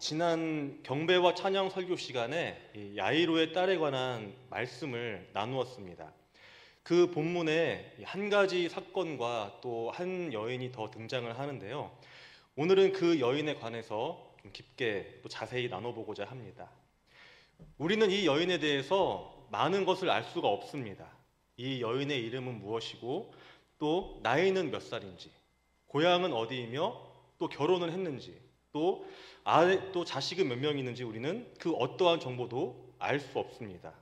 지난 경배와 찬양 설교 시간에 이 야이로의 딸에 관한 말씀을 나누었습니다. 그 본문에 한 가지 사건과 또 한 여인이 더 등장을 하는데요. 오늘은 그 여인에 관해서 좀 깊게 또 자세히 나눠보고자 합니다. 우리는 이 여인에 대해서 많은 것을 알 수가 없습니다. 이 여인의 이름은 무엇이고 또 나이는 몇 살인지, 고향은 어디이며 또 결혼을 했는지, 또 자식은 몇 명 있는지 우리는 그 어떠한 정보도 알 수 없습니다.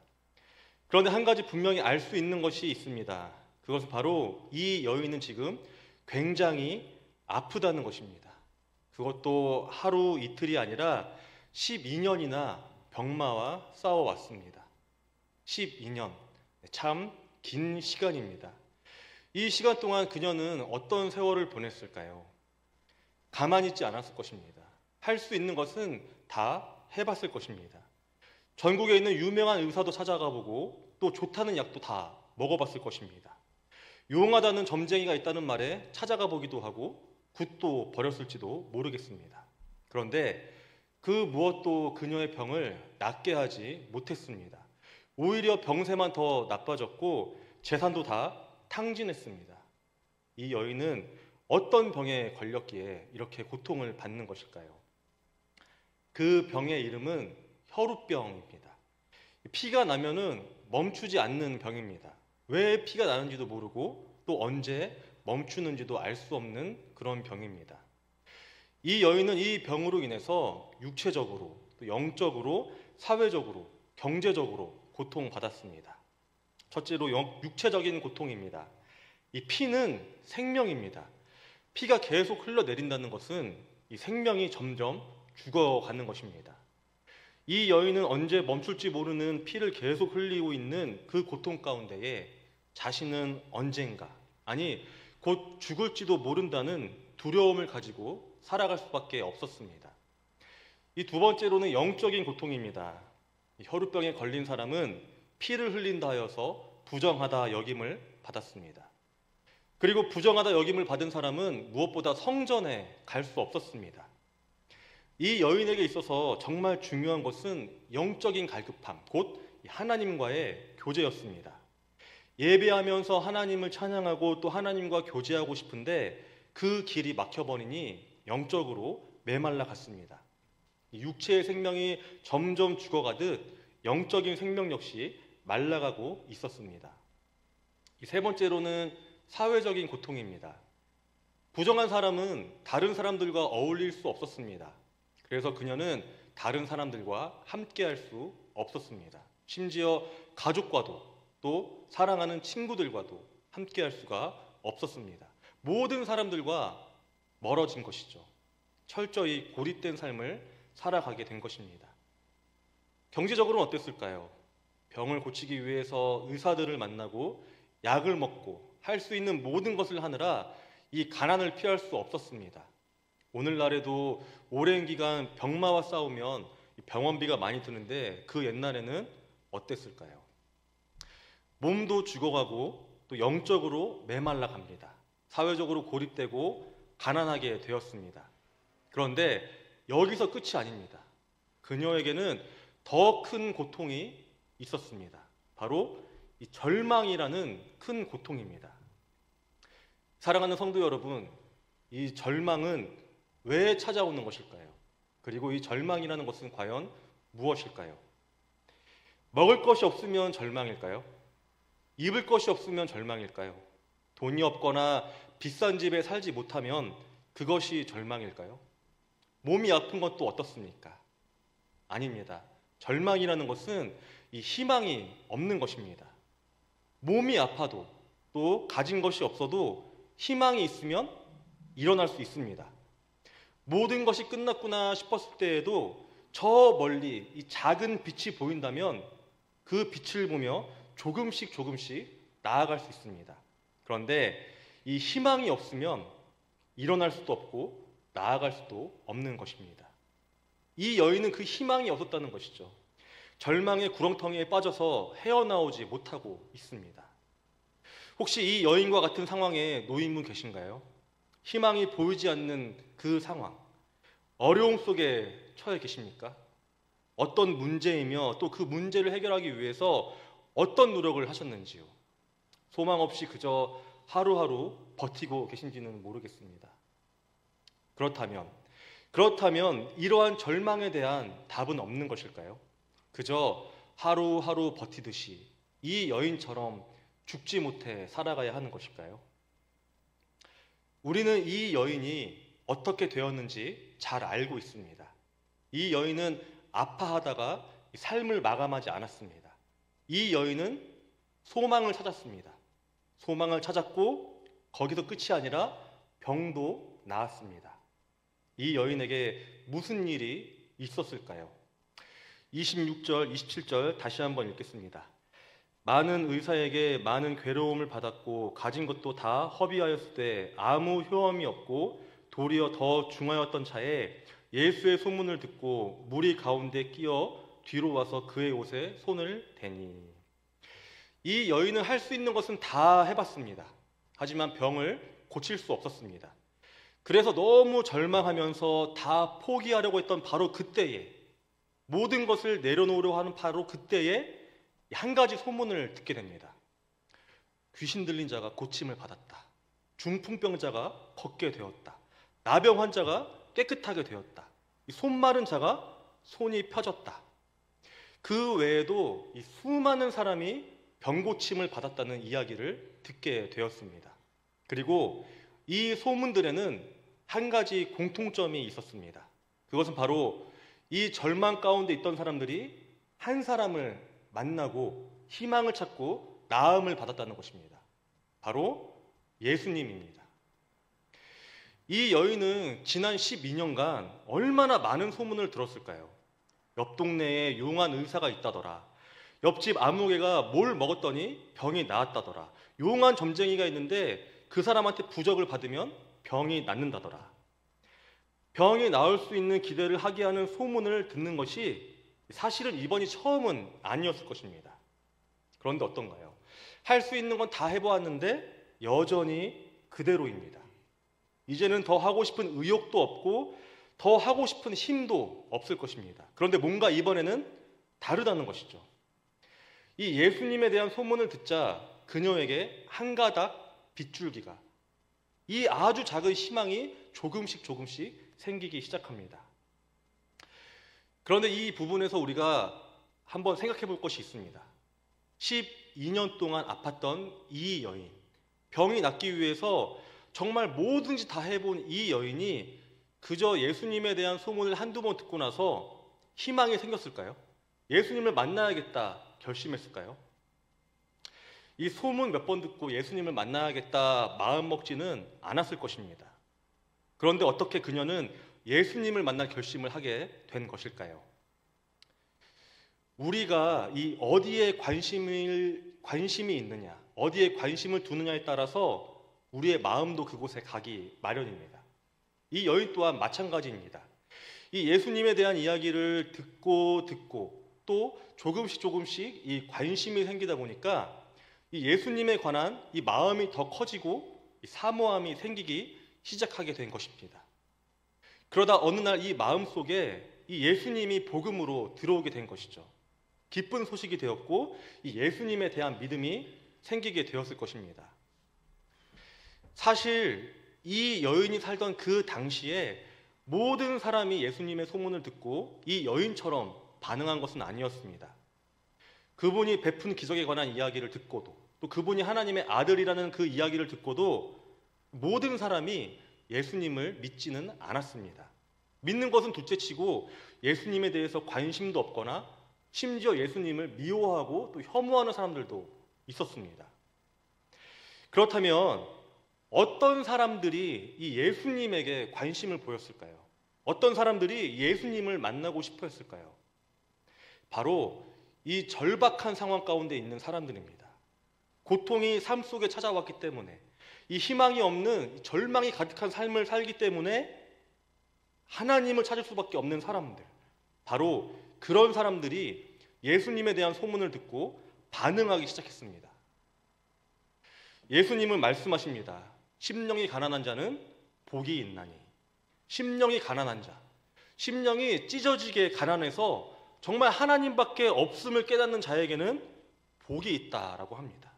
그런데 한 가지 분명히 알 수 있는 것이 있습니다. 그것은 바로 이 여인은 지금 굉장히 아프다는 것입니다. 그것도 하루 이틀이 아니라 12년이나 병마와 싸워왔습니다. 12년, 참 긴 시간입니다. 이 시간 동안 그녀는 어떤 세월을 보냈을까요? 가만히 있지 않았을 것입니다. 할 수 있는 것은 다 해봤을 것입니다. 전국에 있는 유명한 의사도 찾아가 보고 또 좋다는 약도 다 먹어봤을 것입니다. 용하다는 점쟁이가 있다는 말에 찾아가 보기도 하고 굿도 버렸을지도 모르겠습니다. 그런데 그 무엇도 그녀의 병을 낫게 하지 못했습니다. 오히려 병세만 더 나빠졌고 재산도 다 탕진했습니다. 이 여인은 어떤 병에 걸렸기에 이렇게 고통을 받는 것일까요? 그 병의 이름은 혈우병입니다. 피가 나면은 멈추지 않는 병입니다. 왜 피가 나는지도 모르고 또 언제 멈추는지도 알 수 없는 그런 병입니다. 이 여인은 이 병으로 인해서 육체적으로, 또 영적으로, 사회적으로, 경제적으로 고통받았습니다. 첫째로 육체적인 고통입니다. 이 피는 생명입니다. 피가 계속 흘러내린다는 것은 이 생명이 점점 죽어가는 것입니다. 이 여인은 언제 멈출지 모르는 피를 계속 흘리고 있는 그 고통 가운데에 자신은 언젠가, 아니 곧 죽을지도 모른다는 두려움을 가지고 살아갈 수밖에 없었습니다. 이 두 번째로는 영적인 고통입니다. 이 혈우병에 걸린 사람은 피를 흘린다 하여서 부정하다 여김을 받았습니다. 그리고 부정하다 여김을 받은 사람은 무엇보다 성전에 갈 수 없었습니다. 이 여인에게 있어서 정말 중요한 것은 영적인 갈급함, 곧 하나님과의 교제였습니다. 예배하면서 하나님을 찬양하고 또 하나님과 교제하고 싶은데 그 길이 막혀버리니 영적으로 메말라 갔습니다. 육체의 생명이 점점 죽어가듯 영적인 생명 역시 말라가고 있었습니다. 세 번째로는 사회적인 고통입니다. 부정한 사람은 다른 사람들과 어울릴 수 없었습니다. 그래서 그녀는 다른 사람들과 함께할 수 없었습니다. 심지어 가족과도 또 사랑하는 친구들과도 함께할 수가 없었습니다. 모든 사람들과 멀어진 것이죠. 철저히 고립된 삶을 살아가게 된 것입니다. 경제적으로는 어땠을까요? 병을 고치기 위해서 의사들을 만나고 약을 먹고 할 수 있는 모든 것을 하느라 이 가난을 피할 수 없었습니다. 오늘날에도 오랜 기간 병마와 싸우면 병원비가 많이 드는데 그 옛날에는 어땠을까요? 몸도 죽어가고 또 영적으로 메말라 갑니다. 사회적으로 고립되고 가난하게 되었습니다. 그런데 여기서 끝이 아닙니다. 그녀에게는 더 큰 고통이 있었습니다. 바로 이 절망이라는 큰 고통입니다. 사랑하는 성도 여러분, 이 절망은 왜 찾아오는 것일까요? 그리고 이 절망이라는 것은 과연 무엇일까요? 먹을 것이 없으면 절망일까요? 입을 것이 없으면 절망일까요? 돈이 없거나 비싼 집에 살지 못하면 그것이 절망일까요? 몸이 아픈 것도 어떻습니까? 아닙니다. 절망이라는 것은 이 희망이 없는 것입니다. 몸이 아파도 또 가진 것이 없어도 희망이 있으면 일어날 수 있습니다. 모든 것이 끝났구나 싶었을 때에도 저 멀리 이 작은 빛이 보인다면 그 빛을 보며 조금씩 나아갈 수 있습니다. 그런데 이 희망이 없으면 일어날 수도 없고 나아갈 수도 없는 것입니다. 이 여인은 그 희망이 없었다는 것이죠. 절망의 구렁텅이에 빠져서 헤어나오지 못하고 있습니다. 혹시 이 여인과 같은 상황에 놓인 분 계신가요? 희망이 보이지 않는 그 상황, 어려움 속에 처해 계십니까? 어떤 문제이며 또 그 문제를 해결하기 위해서 어떤 노력을 하셨는지요? 소망 없이 그저 하루하루 버티고 계신지는 모르겠습니다. 그렇다면 이러한 절망에 대한 답은 없는 것일까요? 그저 하루하루 버티듯이 이 여인처럼 죽지 못해 살아가야 하는 것일까요? 우리는 이 여인이 어떻게 되었는지 잘 알고 있습니다. 이 여인은 아파하다가 삶을 마감하지 않았습니다. 이 여인은 소망을 찾았습니다. 소망을 찾았고 거기서 끝이 아니라 병도 나았습니다. 이 여인에게 무슨 일이 있었을까요? 26절, 27절 다시 한번 읽겠습니다. 많은 의사에게 많은 괴로움을 받았고 가진 것도 다 허비하였을 때 아무 효험이 없고 도리어 더 중하였던 차에 예수의 소문을 듣고 무리 가운데 끼어 뒤로 와서 그의 옷에 손을 대니. 이 여인은 할 수 있는 것은 다 해봤습니다. 하지만 병을 고칠 수 없었습니다. 그래서 너무 절망하면서 다 포기하려고 했던 바로 그때에, 모든 것을 내려놓으려고 하는 바로 그때에 한 가지 소문을 듣게 됩니다. 귀신 들린 자가 고침을 받았다. 중풍병자가 걷게 되었다. 나병 환자가 깨끗하게 되었다. 손 마른 자가 손이 펴졌다. 그 외에도 이 수많은 사람이 병고침을 받았다는 이야기를 듣게 되었습니다. 그리고 이 소문들에는 한 가지 공통점이 있었습니다. 그것은 바로 이 절망 가운데 있던 사람들이 한 사람을 만나고 희망을 찾고 나음을 받았다는 것입니다. 바로 예수님입니다. 이 여인은 지난 12년간 얼마나 많은 소문을 들었을까요? 옆 동네에 용한 의사가 있다더라. 옆집 아무개가 뭘 먹었더니 병이 나았다더라. 용한 점쟁이가 있는데 그 사람한테 부적을 받으면 병이 낫는다더라. 병이 나을 수 있는 기대를 하게 하는 소문을 듣는 것이 사실은 이번이 처음은 아니었을 것입니다. 그런데 어떤가요? 할 수 있는 건 다 해보았는데 여전히 그대로입니다. 이제는 더 하고 싶은 의욕도 없고 더 하고 싶은 힘도 없을 것입니다. 그런데 뭔가 이번에는 다르다는 것이죠. 이 예수님에 대한 소문을 듣자 그녀에게 한 가닥 빗줄기가, 이 아주 작은 희망이 조금씩 생기기 시작합니다. 그런데 이 부분에서 우리가 한번 생각해 볼 것이 있습니다. 12년 동안 아팠던 이 여인, 병이 낫기 위해서 정말 뭐든지 다 해본 이 여인이 그저 예수님에 대한 소문을 한두 번 듣고 나서 희망이 생겼을까요? 예수님을 만나야겠다 결심했을까요? 이 소문 몇 번 듣고 예수님을 만나야겠다 마음 먹지는 않았을 것입니다. 그런데 어떻게 그녀는 예수님을 만날 결심을 하게 된 것일까요? 우리가 이 어디에 관심이 있느냐, 어디에 관심을 두느냐에 따라서 우리의 마음도 그곳에 가기 마련입니다. 이 여인 또한 마찬가지입니다. 이 예수님에 대한 이야기를 듣고 또 조금씩 이 관심이 생기다 보니까 이 예수님에 관한 이 마음이 더 커지고 이 사모함이 생기기 시작하게 된 것입니다. 그러다 어느 날 이 마음 속에 이 예수님이 복음으로 들어오게 된 것이죠. 기쁜 소식이 되었고 이 예수님에 대한 믿음이 생기게 되었을 것입니다. 사실 이 여인이 살던 그 당시에 모든 사람이 예수님의 소문을 듣고 이 여인처럼 반응한 것은 아니었습니다. 그분이 베푼 기적에 관한 이야기를 듣고도, 또 그분이 하나님의 아들이라는 그 이야기를 듣고도 모든 사람이 예수님을 믿지는 않았습니다. 믿는 것은 둘째치고 예수님에 대해서 관심도 없거나 심지어 예수님을 미워하고 또 혐오하는 사람들도 있었습니다. 그렇다면 어떤 사람들이 이 예수님에게 관심을 보였을까요? 어떤 사람들이 예수님을 만나고 싶어 했을까요? 바로 이 절박한 상황 가운데 있는 사람들입니다. 고통이 삶 속에 찾아왔기 때문에, 이 희망이 없는 절망이 가득한 삶을 살기 때문에 하나님을 찾을 수밖에 없는 사람들, 바로 그런 사람들이 예수님에 대한 소문을 듣고 반응하기 시작했습니다. 예수님은 말씀하십니다. 심령이 가난한 자는 복이 있나니. 심령이 가난한 자, 심령이 찢어지게 가난해서 정말 하나님밖에 없음을 깨닫는 자에게는 복이 있다라고 합니다.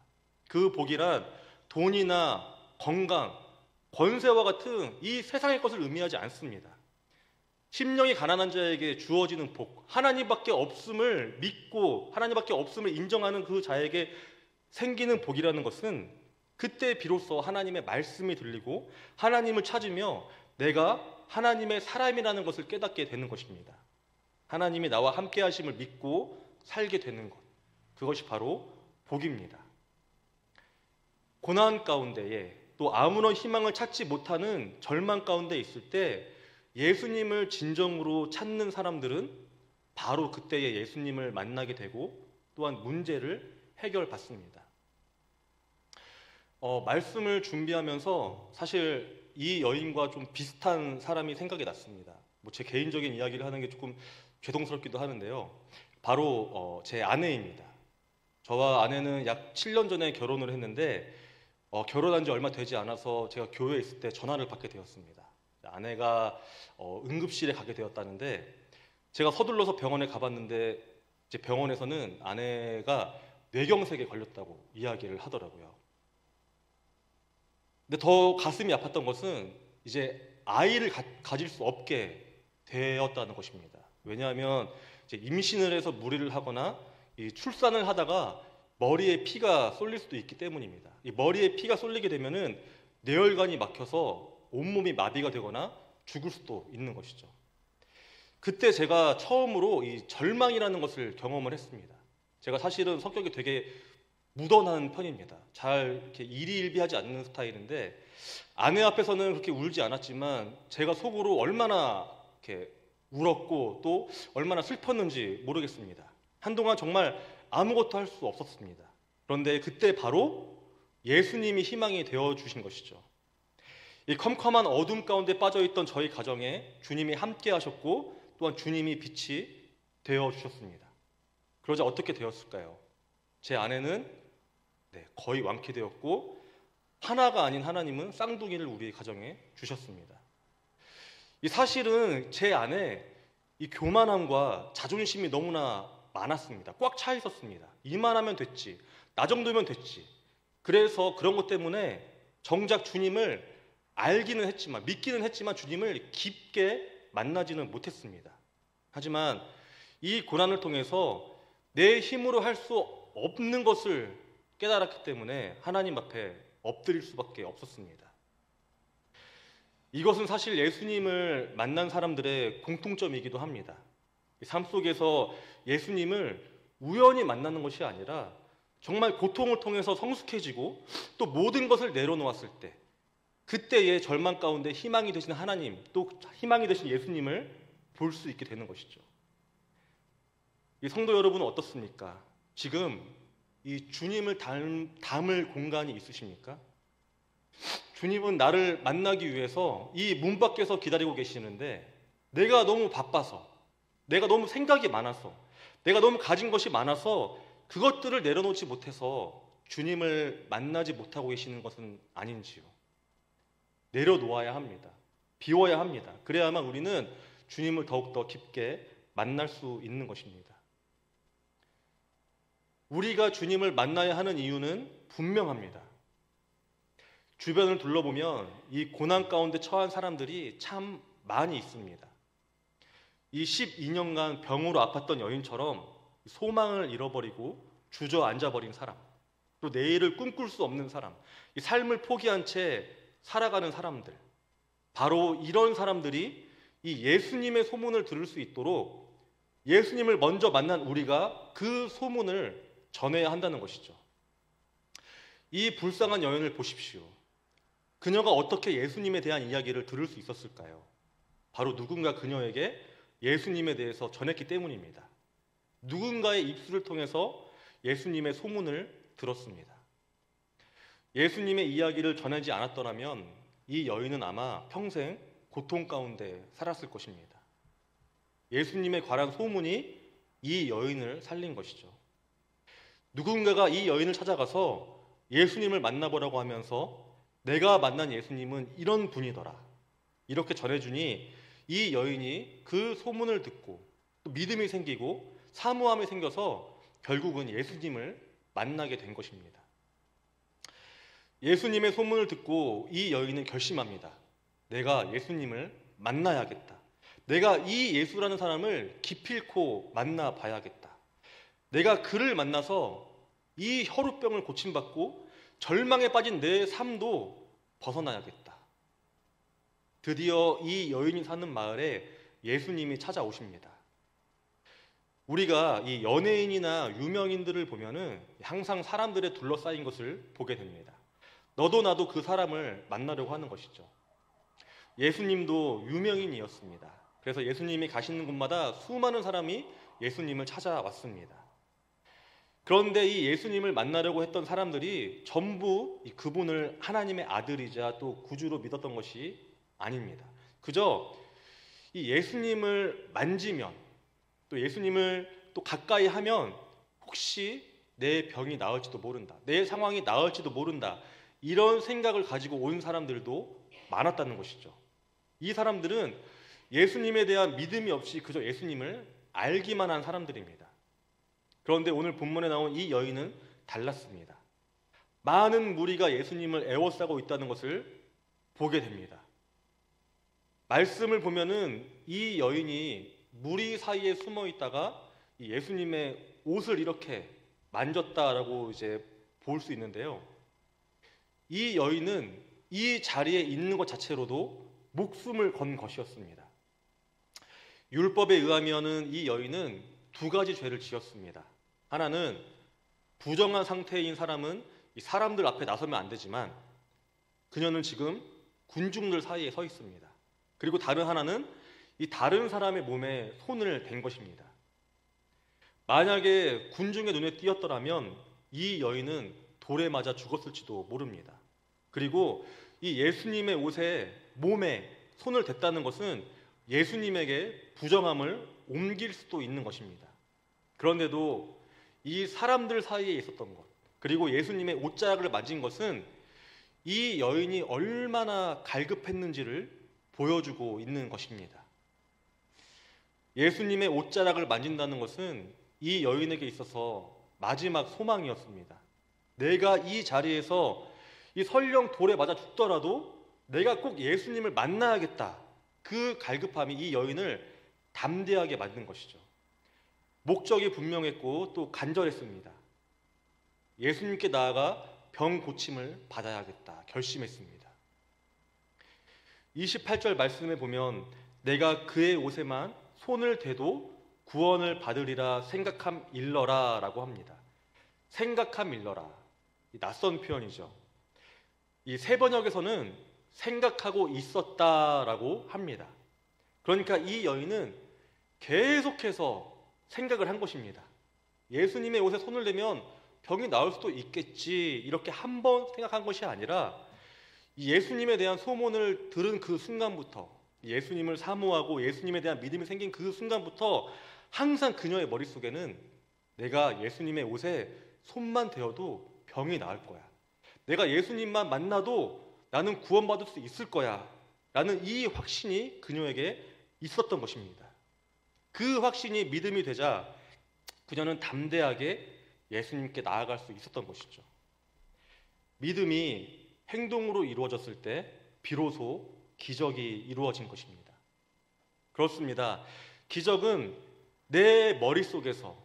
그 복이란 돈이나 건강, 권세와 같은 이 세상의 것을 의미하지 않습니다. 심령이 가난한 자에게 주어지는 복, 하나님밖에 없음을 믿고 하나님밖에 없음을 인정하는 그 자에게 생기는 복이라는 것은 그때 비로소 하나님의 말씀이 들리고 하나님을 찾으며 내가 하나님의 사람이라는 것을 깨닫게 되는 것입니다. 하나님이 나와 함께 하심을 믿고 살게 되는 것, 그것이 바로 복입니다. 고난 가운데에 또 아무런 희망을 찾지 못하는 절망 가운데 있을 때 예수님을 진정으로 찾는 사람들은 바로 그때에 예수님을 만나게 되고 또한 문제를 해결받습니다. 말씀을 준비하면서 사실 이 여인과 좀 비슷한 사람이 생각이 났습니다. 제 개인적인 이야기를 하는 게 조금 죄송스럽기도 하는데요. 바로 제 아내입니다. 저와 아내는 약 7년 전에 결혼을 했는데 결혼한 지 얼마 되지 않아서 제가 교회에 있을 때 전화를 받게 되었습니다. 아내가 응급실에 가게 되었다는데 제가 서둘러서 병원에 가봤는데 이제 병원에서는 아내가 뇌경색에 걸렸다고 이야기를 하더라고요. 근데 더 가슴이 아팠던 것은 이제 아이를 가질 수 없게 되었다는 것입니다. 왜냐하면 이제 임신을 해서 무리를 하거나 이 출산을 하다가 머리에 피가 쏠릴 수도 있기 때문입니다. 이 머리에 피가 쏠리게 되면은 뇌혈관이 막혀서 온몸이 마비가 되거나 죽을 수도 있는 것이죠. 그때 제가 처음으로 이 절망이라는 것을 경험을 했습니다. 제가 사실은 성격이 되게 묻어나는 편입니다. 잘 이렇게 일희일비하지 않는 스타일인데 아내 앞에서는 그렇게 울지 않았지만 제가 속으로 얼마나 이렇게 울었고 또 얼마나 슬펐는지 모르겠습니다. 한동안 정말 아무것도 할 수 없었습니다. 그런데 그때 바로 예수님이 희망이 되어 주신 것이죠. 이 컴컴한 어둠 가운데 빠져있던 저희 가정에 주님이 함께 하셨고 또한 주님이 빛이 되어 주셨습니다. 그러자 어떻게 되었을까요? 제 아내는 거의 완쾌되었고 하나가 아닌 하나님은 쌍둥이를 우리 가정에 주셨습니다. 이 사실은 제 안에 이 교만함과 자존심이 너무나 많았습니다. 꽉 차 있었습니다. 이만하면 됐지, 나 정도면 됐지. 그래서 그런 것 때문에 정작 주님을 알기는 했지만 믿기는 했지만 주님을 깊게 만나지는 못했습니다. 하지만 이 고난을 통해서 내 힘으로 할 수 없는 것을 깨달았기 때문에 하나님 앞에 엎드릴 수밖에 없었습니다. 이것은 사실 예수님을 만난 사람들의 공통점이기도 합니다. 삶 속에서 예수님을 우연히 만나는 것이 아니라 정말 고통을 통해서 성숙해지고 또 모든 것을 내려놓았을 때 그때의 절망 가운데 희망이 되신 하나님 또 희망이 되신 예수님을 볼 수 있게 되는 것이죠. 이 성도 여러분은 어떻습니까? 지금 이 주님을 담을 공간이 있으십니까? 주님은 나를 만나기 위해서 이 문 밖에서 기다리고 계시는데 내가 너무 바빠서 내가 너무 생각이 많아서 내가 너무 가진 것이 많아서 그것들을 내려놓지 못해서 주님을 만나지 못하고 계시는 것은 아닌지요. 내려놓아야 합니다. 비워야 합니다. 그래야만 우리는 주님을 더욱더 깊게 만날 수 있는 것입니다. 우리가 주님을 만나야 하는 이유는 분명합니다. 주변을 둘러보면 이 고난 가운데 처한 사람들이 참 많이 있습니다. 이 12년간 병으로 아팠던 여인처럼 소망을 잃어버리고 주저앉아버린 사람, 또 내일을 꿈꿀 수 없는 사람, 이 삶을 포기한 채 살아가는 사람들, 바로 이런 사람들이 이 예수님의 소문을 들을 수 있도록 예수님을 먼저 만난 우리가 그 소문을 전해야 한다는 것이죠. 이 불쌍한 여인을 보십시오. 그녀가 어떻게 예수님에 대한 이야기를 들을 수 있었을까요? 바로 누군가 그녀에게 예수님에 대해서 전했기 때문입니다. 누군가의 입술을 통해서 예수님의 소문을 들었습니다. 예수님의 이야기를 전하지 않았더라면 이 여인은 아마 평생 고통 가운데 살았을 것입니다. 예수님에 관한 소문이 이 여인을 살린 것이죠. 누군가가 이 여인을 찾아가서 예수님을 만나보라고 하면서 내가 만난 예수님은 이런 분이더라 이렇게 전해주니 이 여인이 그 소문을 듣고 또 믿음이 생기고 사모함이 생겨서 결국은 예수님을 만나게 된 것입니다. 예수님의 소문을 듣고 이 여인은 결심합니다. 내가 예수님을 만나야겠다. 내가 이 예수라는 사람을 기필코 만나봐야겠다. 내가 그를 만나서 이 혈우병을 고침받고 절망에 빠진 내 삶도 벗어나야겠다. 드디어 이 여인이 사는 마을에 예수님이 찾아오십니다. 우리가 이 연예인이나 유명인들을 보면은 항상 사람들에 둘러싸인 것을 보게 됩니다. 너도 나도 그 사람을 만나려고 하는 것이죠. 예수님도 유명인이었습니다. 그래서 예수님이 가시는 곳마다 수많은 사람이 예수님을 찾아왔습니다. 그런데 이 예수님을 만나려고 했던 사람들이 전부 그분을 하나님의 아들이자 또 구주로 믿었던 것이 아닙니다. 그저 이 예수님을 만지면 또 예수님을 또 가까이 하면 혹시 내 병이 나을지도 모른다. 내 상황이 나을지도 모른다. 이런 생각을 가지고 온 사람들도 많았다는 것이죠. 이 사람들은 예수님에 대한 믿음이 없이 그저 예수님을 알기만 한 사람들입니다. 그런데 오늘 본문에 나온 이 여인은 달랐습니다. 많은 무리가 예수님을 애워싸고 있다는 것을 보게 됩니다. 말씀을 보면은 이 여인이 무리 사이에 숨어 있다가 예수님의 옷을 이렇게 만졌다라고 이제 볼 수 있는데요. 이 여인은 이 자리에 있는 것 자체로도 목숨을 건 것이었습니다. 율법에 의하면은 이 여인은 두 가지 죄를 지었습니다. 하나는 부정한 상태인 사람은 이 사람들 앞에 나서면 안 되지만 그녀는 지금 군중들 사이에 서 있습니다. 그리고 다른 하나는 이 다른 사람의 몸에 손을 댄 것입니다. 만약에 군중의 눈에 띄었더라면 이 여인은 돌에 맞아 죽었을지도 모릅니다. 그리고 이 예수님의 옷에 몸에 손을 댔다는 것은 예수님에게 부정함을 옮길 수도 있는 것입니다. 그런데도 이 사람들 사이에 있었던 것, 그리고 예수님의 옷자락을 만진 것은 이 여인이 얼마나 갈급했는지를 보여주고 있는 것입니다. 예수님의 옷자락을 만진다는 것은 이 여인에게 있어서 마지막 소망이었습니다. 내가 이 자리에서 이 설령 돌에 맞아 죽더라도 내가 꼭 예수님을 만나야겠다. 그 갈급함이 이 여인을 담대하게 만든 것이죠. 목적이 분명했고 또 간절했습니다. 예수님께 나아가 병 고침을 받아야겠다 결심했습니다. 28절 말씀에 보면 내가 그의 옷에만 손을 대도 구원을 받으리라 생각함일러라 라고 합니다. 생각함일러라. 낯선 표현이죠. 이 새 번역에서는 생각하고 있었다라고 합니다. 그러니까 이 여인은 계속해서 생각을 한 것입니다. 예수님의 옷에 손을 대면 병이 나을 수도 있겠지 이렇게 한 번 생각한 것이 아니라 예수님에 대한 소문을 들은 그 순간부터 예수님을 사모하고 예수님에 대한 믿음이 생긴 그 순간부터 항상 그녀의 머릿속에는 내가 예수님의 옷에 손만 대어도 병이 나을 거야. 내가 예수님만 만나도 나는 구원받을 수 있을 거야 라는 이 확신이 그녀에게 있었던 것입니다. 그 확신이 믿음이 되자 그녀는 담대하게 예수님께 나아갈 수 있었던 것이죠. 믿음이 행동으로 이루어졌을 때 비로소 기적이 이루어진 것입니다. 그렇습니다. 기적은 내 머릿속에서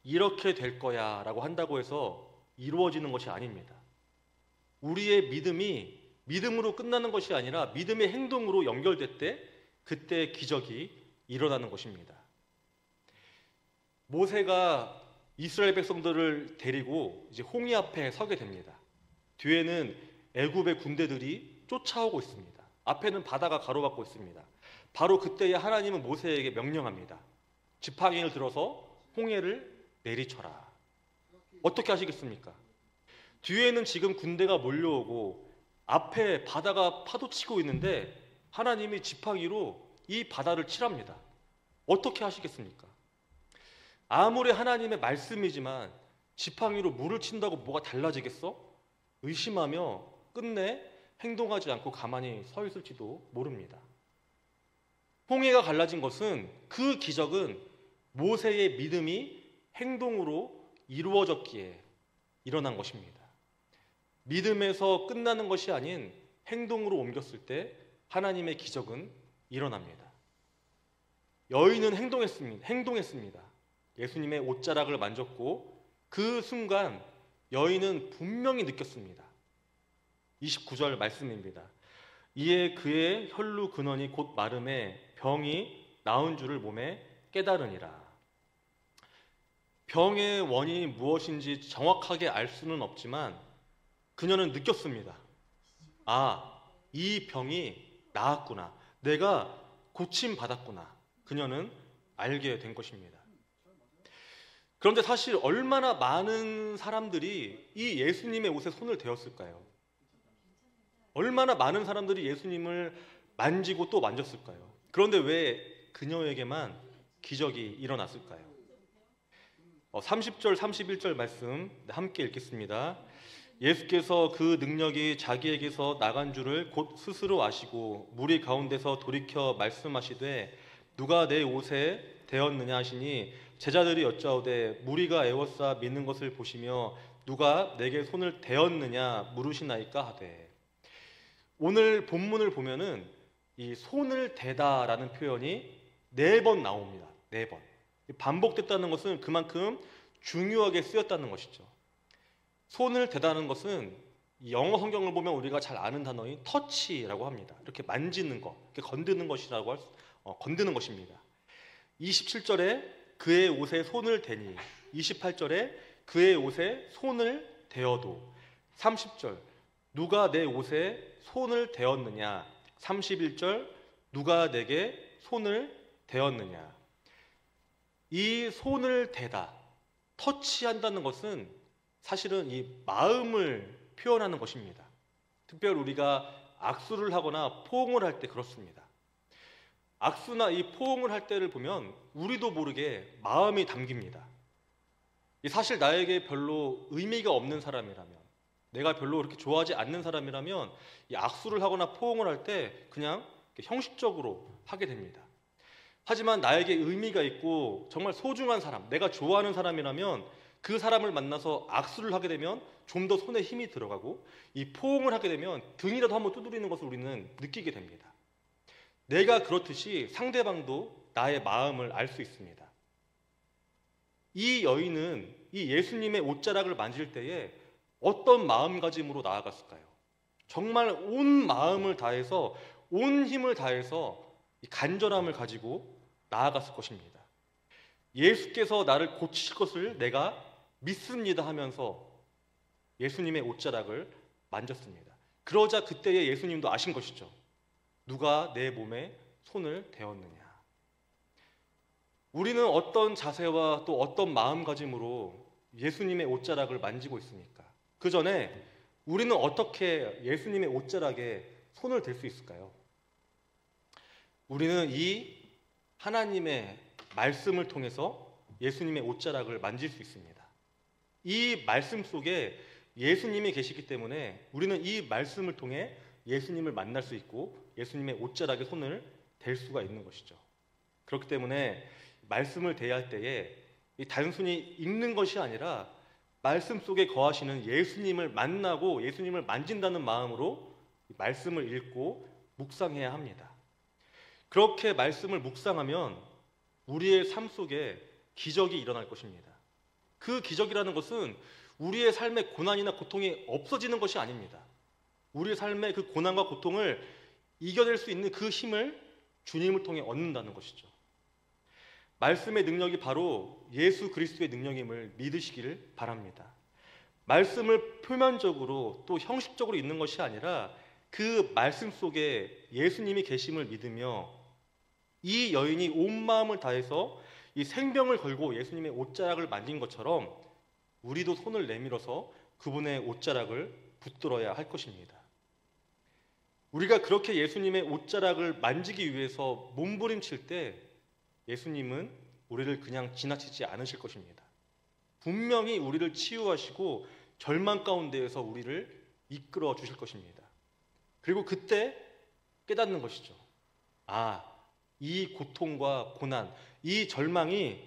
이렇게 될 거야 라고 한다고 해서 이루어지는 것이 아닙니다. 우리의 믿음이 믿음으로 끝나는 것이 아니라 믿음의 행동으로 연결될 때 그때 기적이 일어나는 것입니다. 모세가 이스라엘 백성들을 데리고 이제 홍해 앞에 서게 됩니다. 뒤에는 애굽의 군대들이 쫓아오고 있습니다. 앞에는 바다가 가로막고 있습니다. 바로 그때에 하나님은 모세에게 명령합니다. 지팡이를 들어서 홍해를 내리쳐라. 어떻게 하시겠습니까? 뒤에는 지금 군대가 몰려오고 앞에 바다가 파도치고 있는데 하나님이 지팡이로 이 바다를 칠합니다. 어떻게 하시겠습니까? 아무리 하나님의 말씀이지만 지팡이로 물을 친다고 뭐가 달라지겠어? 의심하며 끝내 행동하지 않고 가만히 서 있을지도 모릅니다. 홍해가 갈라진 것은, 그 기적은 모세의 믿음이 행동으로 이루어졌기에 일어난 것입니다. 믿음에서 끝나는 것이 아닌 행동으로 옮겼을 때 하나님의 기적은 일어납니다. 여인은 행동했습니다. 예수님의 옷자락을 만졌고 그 순간 여인은 분명히 느꼈습니다. 29절 말씀입니다. 이에 그의 혈루 근원이 곧 마름에 병이 나은 줄을 몸에 깨달으니라. 병의 원인이 무엇인지 정확하게 알 수는 없지만 그녀는 느꼈습니다. 아, 이 병이 나았구나. 내가 고침받았구나. 그녀는 알게 된 것입니다. 그런데 사실 얼마나 많은 사람들이 이 예수님의 옷에 손을 대었을까요? 얼마나 많은 사람들이 예수님을 만지고 또 만졌을까요? 그런데 왜 그녀에게만 기적이 일어났을까요? 30절, 31절 말씀 함께 읽겠습니다. 예수께서 그 능력이 자기에게서 나간 줄을 곧 스스로 아시고 무리 가운데서 돌이켜 말씀하시되 누가 내 옷에 대었느냐 하시니 제자들이 여짜오되 무리가 애워싸 믿는 것을 보시며 누가 내게 손을 대었느냐 물으시나이까 하되. 오늘 본문을 보면은 이 손을 대다라는 표현이 4번 나옵니다. 4번. 반복됐다는 것은 그만큼 중요하게 쓰였다는 것이죠. 손을 대다는 것은 영어 성경을 보면 우리가 잘 아는 단어인 터치라고 합니다. 이렇게 만지는 것, 이렇게 건드는 것이라고 건드는 것입니다. 27절에 그의 옷에 손을 대니, 28절에 그의 옷에 손을 대어도, 30절 누가 내 옷에 손을 대었느냐, 31절 누가 내게 손을 대었느냐. 이 손을 대다, 터치한다는 것은 사실은 이 마음을 표현하는 것입니다. 특별히 우리가 악수를 하거나 포옹을 할 때 그렇습니다. 악수나 이 포옹을 할 때를 보면 우리도 모르게 마음이 담깁니다. 사실 나에게 별로 의미가 없는 사람이라면, 내가 별로 그렇게 좋아하지 않는 사람이라면 이 악수를 하거나 포옹을 할 때 그냥 형식적으로 하게 됩니다. 하지만 나에게 의미가 있고 정말 소중한 사람, 내가 좋아하는 사람이라면 그 사람을 만나서 악수를 하게 되면 좀 더 손에 힘이 들어가고 이 포옹을 하게 되면 등이라도 한번 두드리는 것을 우리는 느끼게 됩니다. 내가 그렇듯이 상대방도 나의 마음을 알 수 있습니다. 이 여인은 이 예수님의 옷자락을 만질 때에 어떤 마음가짐으로 나아갔을까요? 정말 온 마음을 다해서, 온 힘을 다해서 간절함을 가지고 나아갔을 것입니다. 예수께서 나를 고치실 것을 내가 믿습니다 하면서 예수님의 옷자락을 만졌습니다. 그러자 그때에 예수님도 아신 것이죠. 누가 내 몸에 손을 대었느냐. 우리는 어떤 자세와 또 어떤 마음가짐으로 예수님의 옷자락을 만지고 있습니까? 그 전에 우리는 어떻게 예수님의 옷자락에 손을 댈 수 있을까요? 우리는 이 하나님의 말씀을 통해서 예수님의 옷자락을 만질 수 있습니다. 이 말씀 속에 예수님이 계시기 때문에 우리는 이 말씀을 통해 예수님을 만날 수 있고 예수님의 옷자락에 손을 댈 수가 있는 것이죠. 그렇기 때문에 말씀을 대할 때에 단순히 읽는 것이 아니라 말씀 속에 거하시는 예수님을 만나고 예수님을 만진다는 마음으로 말씀을 읽고 묵상해야 합니다. 그렇게 말씀을 묵상하면 우리의 삶 속에 기적이 일어날 것입니다. 그 기적이라는 것은 우리의 삶의 고난이나 고통이 없어지는 것이 아닙니다. 우리의 삶의 그 고난과 고통을 이겨낼 수 있는 그 힘을 주님을 통해 얻는다는 것이죠. 말씀의 능력이 바로 예수 그리스도의 능력임을 믿으시기를 바랍니다. 말씀을 표면적으로 또 형식적으로 읽는 것이 아니라 그 말씀 속에 예수님이 계심을 믿으며 이 여인이 온 마음을 다해서 이 생명을 걸고 예수님의 옷자락을 만진 것처럼 우리도 손을 내밀어서 그분의 옷자락을 붙들어야 할 것입니다. 우리가 그렇게 예수님의 옷자락을 만지기 위해서 몸부림칠 때 예수님은 우리를 그냥 지나치지 않으실 것입니다. 분명히 우리를 치유하시고 절망 가운데에서 우리를 이끌어 주실 것입니다. 그리고 그때 깨닫는 것이죠. 아, 이 고통과 고난, 이 절망이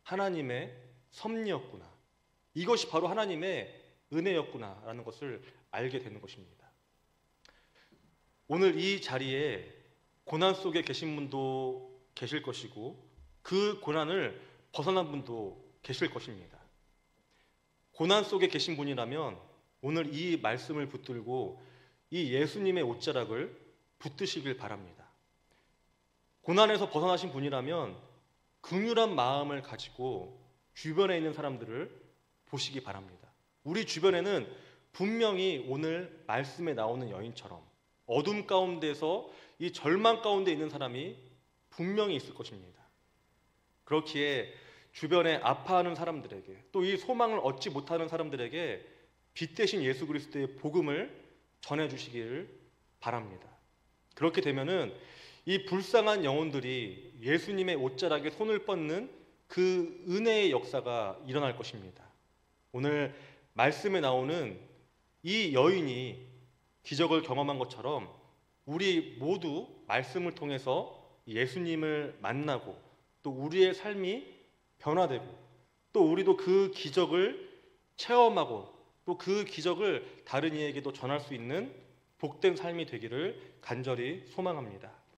하나님의 섭리였구나. 이것이 바로 하나님의 은혜였구나라는 것을 알게 되는 것입니다. 오늘 이 자리에 고난 속에 계신 분도 계실 것이고 그 고난을 벗어난 분도 계실 것입니다. 고난 속에 계신 분이라면 오늘 이 말씀을 붙들고 이 예수님의 옷자락을 붙드시길 바랍니다. 고난에서 벗어나신 분이라면 긍휼한 마음을 가지고 주변에 있는 사람들을 보시기 바랍니다. 우리 주변에는 분명히 오늘 말씀에 나오는 여인처럼 어둠 가운데서 이 절망 가운데 있는 사람이 분명히 있을 것입니다. 그렇기에 주변에 아파하는 사람들에게 또 이 소망을 얻지 못하는 사람들에게 빛 대신 예수 그리스도의 복음을 전해주시기를 바랍니다. 그렇게 되면은 이 불쌍한 영혼들이 예수님의 옷자락에 손을 뻗는 그 은혜의 역사가 일어날 것입니다. 오늘 말씀에 나오는 이 여인이 기적을 경험한 것처럼 우리 모두 말씀을 통해서 예수님을 만나고 또 우리의 삶이 변화되고 또 우리도 그 기적을 체험하고 또 그 기적을 다른 이에게도 전할 수 있는 복된 삶이 되기를 간절히 소망합니다.